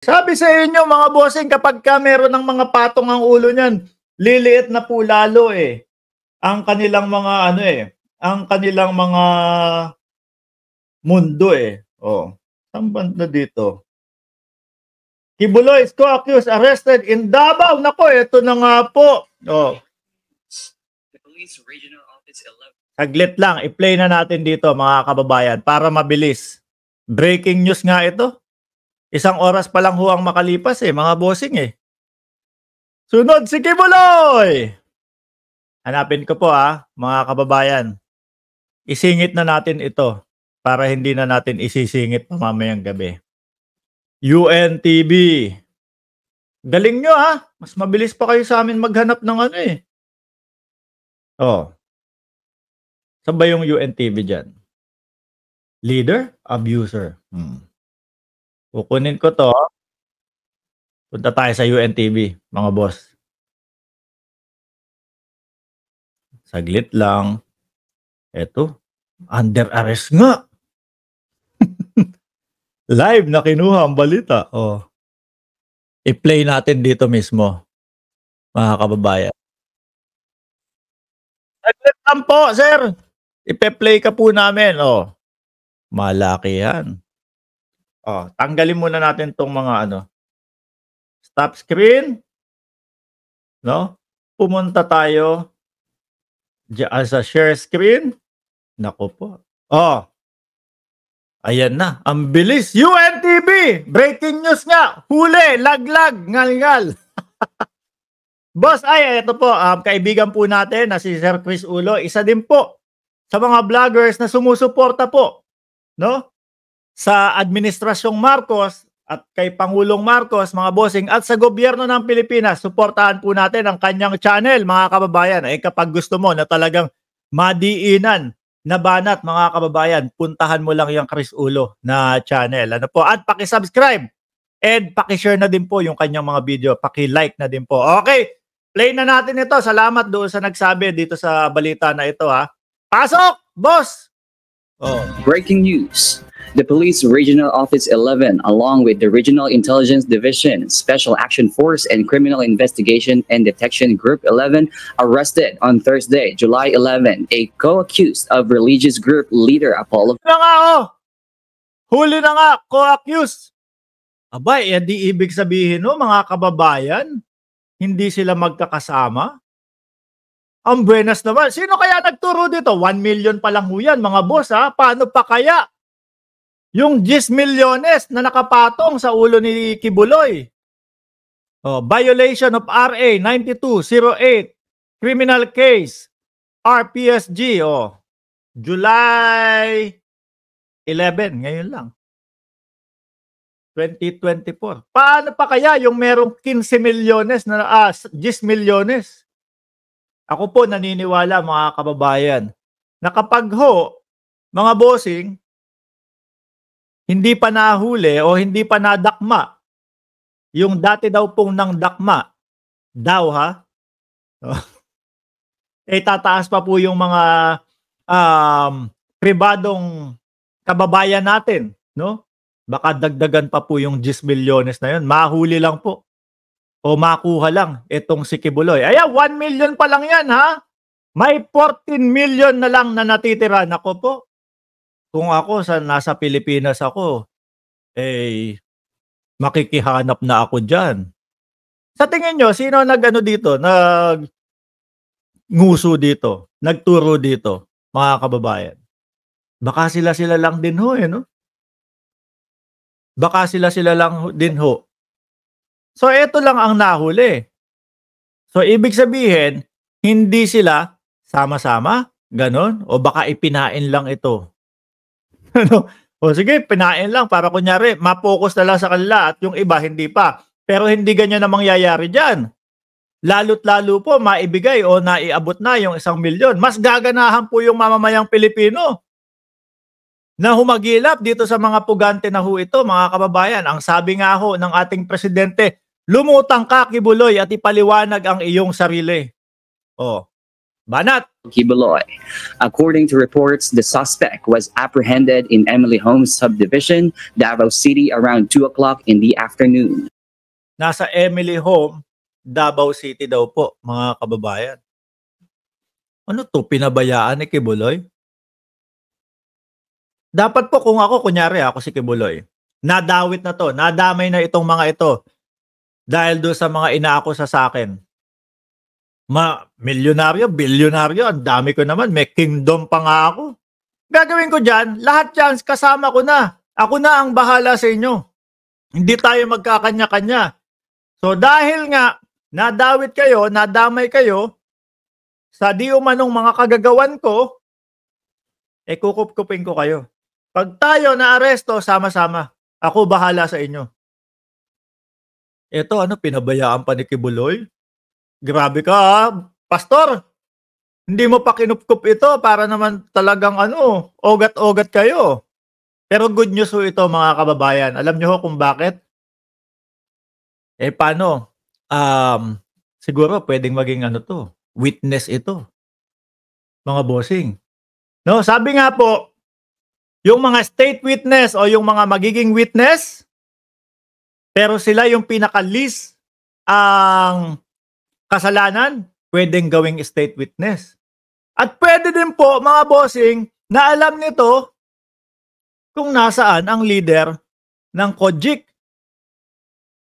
Sabi sa inyo mga bossing, kapag ka meron ng mga patong ang ulo niyan, liliit na po lalo eh. Ang kanilang mga ano eh, ang kanilang mga mundo eh. Oh, saan banda dito? Kibuloy is co-accused, arrested in Davao. Nako, ito na nga po. Oh. Saglit lang, i-play na natin dito mga kababayan para mabilis. Breaking news nga ito. 1 oras pa lang ho ang makalipas eh, mga bossing eh. Sunod si Kibuloy! Hanapin ko po mga kababayan. Isingit na natin ito para hindi na natin isisingit mamayang gabi. UNTV. Galing nyo mas mabilis pa kayo sa amin maghanap ng ano eh. Oh. Saan ba yung UNTV dyan? Leader? Abuser. Kukunin ko to. Punta tayo sa UNTV, mga boss. Saglit lang. Eto. Under arrest nga. Live na kinuha ang balita. Oh. I-play natin dito mismo, mga kababayan. Saglit lang po, sir. Ipe-play ka po namin. Oh. Malaki yan. Oh, tanggalin muna natin tong mga ano. Stop screen. No? Pumunta tayo sa share screen. Nako po. Oh. Ayan na. Ang bilis. UNTV! Breaking news nga. Huli. Laglag. Ngal-ngal. Boss, ito po. Kaibigan po natin na si Sir Chris Ulo. Isa din po sa mga vloggers na sumusuporta po, no? Sa Administrasyong Marcos at kay Pangulong Marcos, mga bossing, at sa gobyerno ng Pilipinas. Suportahan po natin ang kanyang channel, mga kababayan. Kapag gusto mo na talagang madiinan na banat, mga kababayan, puntahan mo lang yung Chris Ulo na channel. Ano po? At paki-subscribe and paki-share na din po yung kanyang mga video. Paki-like na din po. Okay, play na natin ito. Salamat doon sa nagsabi dito sa balita na ito Pasok, boss! Oh. Breaking news. The Police Regional Office 11, along with the Regional Intelligence Division, Special Action Force, and Criminal Investigation and Detection Group 11, arrested on Thursday, July 11, a co-accused of religious group leader Apollo. Huli na nga, co-accused. Abay, di ibig sabihin mga kababayan, hindi sila magkakasama? Ang buenas naman. Sino kaya nagturo dito? 1 million pa lang yan, mga boss Paano pa kaya? Yung 10 milyones na nakapatong sa ulo ni Kibuloy. Violation of RA 9208. Criminal case. RPSG. July 11. Ngayon lang. 2024. Paano pa kaya yung merong 15 milyones na 10 milyones? Ako po naniniwala, mga kababayan, na kapag mga bossing, hindi pa nahuli o hindi pa nadakma yung dati daw pong nang dakma daw tataas pa po yung mga pribadong kababayan natin, no? Baka dagdagan pa po yung 10 milyones na yun. Mahuli lang po o makuha lang itong si Kibuloy. 1 million pa lang yan May 14 million na lang na natitira. Nako po. Kung ako nasa Pilipinas ako, makikihanap na ako dyan. Sa tingin nyo, sino dito? Nguso dito? Nagturo dito, mga kababayan? Baka sila lang din no? Baka sila lang din So, ito lang ang nahuli. So, ibig sabihin, hindi sila sama-sama? Ganon? O baka ipinain lang ito? O sige, pinain lang para kunyari, ma-focus na lang sa kanila at yung iba hindi pa. Pero hindi ganyan na mangyayari dyan. Lalo't lalo po, maibigay o naiabot na yung 1 milyon. Mas gaganahan po yung mamamayang Pilipino na humagilap dito sa mga pugante na ito, mga kababayan. Ang sabi nga ng ating presidente, lumutang ka, Kibuloy, at ipaliwanag ang iyong sarili. Banat. Kibuloy. According to reports, the suspect was apprehended in Emily Homes subdivision, Davao City around 2 o'clock in the afternoon. Nasa Emily Home, Davao City daw po, mga kababayan. Ano to, pinabayaan ni Kibuloy? Dapat po kung ako, kunyari ako si Kibuloy, nadawit na to, nadamay na itong mga ito dahil doon sa mga inaakusa sa akin. Milyonaryo, bilyonaryo, ang dami ko naman, may kingdom pa nga ako. Gagawin ko dyan, lahat dyan, kasama ko na. Ako na ang bahala sa inyo. Hindi tayo magkakanya-kanya. So dahil nga, nadawit kayo, nadamay kayo, sa di umanong mga kagagawan ko, kukup-kupin ko kayo. Pag tayo na-aresto, sama-sama. Ako bahala sa inyo. Ito, pinabayaan pa ni Kibuloy? Grabe ka, ha? Pastor. Hindi mo pa kinupkup ito para naman talagang ogat-ogat kayo. Pero good news ho ito, mga kababayan. Alam niyo ho kung bakit? Paano? Siguro pwedeng maging witness ito. Mga bossing. No, sabi nga po, yung mga state witness o yung mga magiging witness, pero sila yung pinaka-least ang kasalanan, pwedeng gawing state witness. At pwede din po, mga bossing, na alam nito kung nasaan ang leader ng Kojik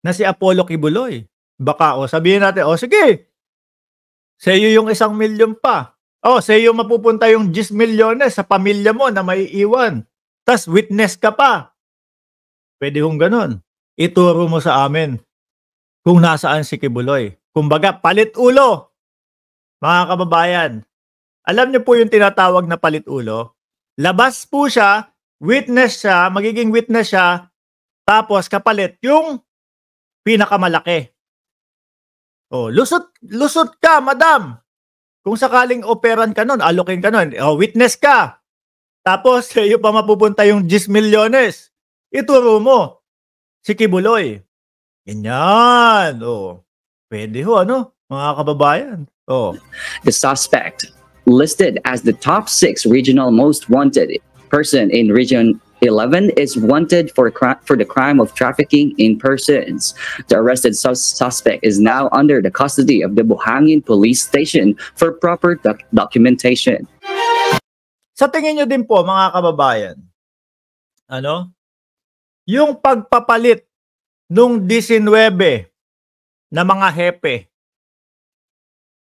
na si Apollo Kibuloy. Baka sabihin natin, sige, sa iyo yung 1 milyon pa. Sa iyo mapupunta yung 10 milyones sa pamilya mo na may iwan. Tas witness ka pa. Pwede hong ganun. Ituro mo sa amin kung nasaan si Kibuloy. Kumbaga, palit ulo. Mga kababayan, alam niyo po yung tinatawag na palit ulo? Labas po siya, witness siya, magiging witness siya, tapos kapalit yung pinakamalaki. Lusot ka, madam. Kung sakaling operan ka nun, alokin ka nun, witness ka. Tapos, iyo pa mapupunta yung 10 milyones. Ituro mo si Kibuloy. Ganyan. Pwede ho, mga kababayan. The suspect, listed as the top 6 regional most wanted person in Region 11, is wanted for the crime of trafficking in persons. The arrested suspect is now under the custody of the Buhangin Police Station for proper documentation. Sa tingin nyo din po, mga kababayan, yung pagpapalit nung 19 na mga hepe,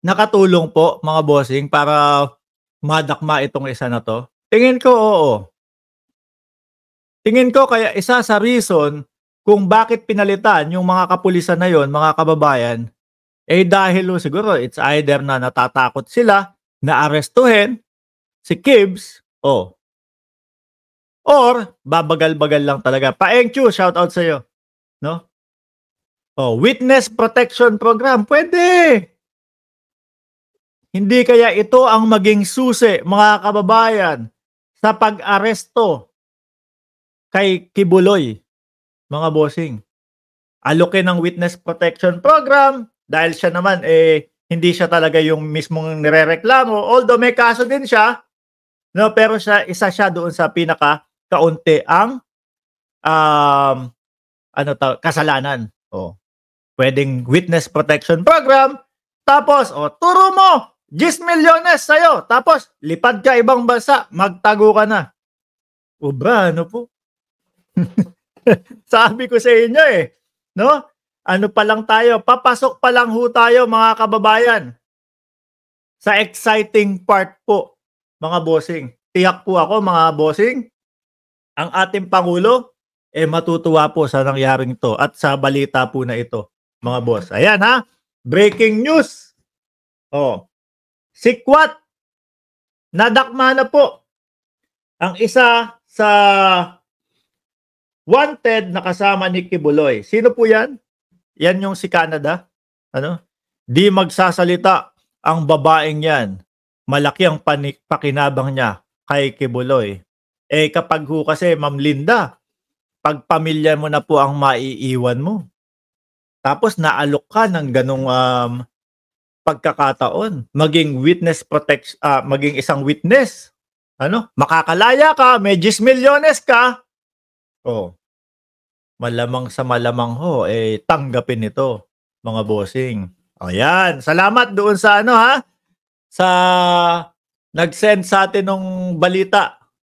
nakatulong po, mga bossing, para madakma itong isa na to? Tingin ko, oo. Tingin ko kaya isa sa reason kung bakit pinalitan yung mga kapulisan na yon, mga kababayan, dahil siguro it's either na natatakot sila na arestuhin si Kibs, or babagal-bagal lang talaga. Paengchu, shout out sa iyo, no? Witness protection program, pwede. Hindi kaya ito ang maging susi, mga kababayan, sa pag-aresto kay Kibuloy, mga bossing. Alokin ng witness protection program dahil siya naman hindi siya talaga yung mismong nirereklamo, although may kaso din siya, no, pero isa siya doon sa pinaka-kaunti ang kasalanan. Pwedeng witness protection program, tapos turo mo 10 milyones sa'yo, tapos lipad ka ibang bansa, magtago ka na. Ubra, po? Sabi ko sa inyo no? Pa lang tayo, papasok pa lang ho tayo, mga kababayan, sa exciting part po, mga bossing. Tiyak po ako, mga bossing, ang ating Pangulo matutuwa po sa nangyaring to at sa balita po na ito, mga boss. Ayan, ha, breaking news. Sikwat, nadakma na po ang isa sa wanted na kasama ni Kibuloy. Sino po yan? Yan yung si Canada. Di magsasalita ang babaeng yan. Malaki ang pakinabang niya kay Kibuloy. Kapag ho kasi, Ma'am Linda, pag pamilya mo na po ang maiiwan mo, tapos naalok ka ng ganong pagkakataon, maging maging isang witness. Ano? Makakalaya ka, may 10 milyones ka. Oh. Malamang sa malamang ho, tanggapin ito, mga bossing. O yan. Salamat doon sa ano ha? Sa nag-send sa atin ng balita.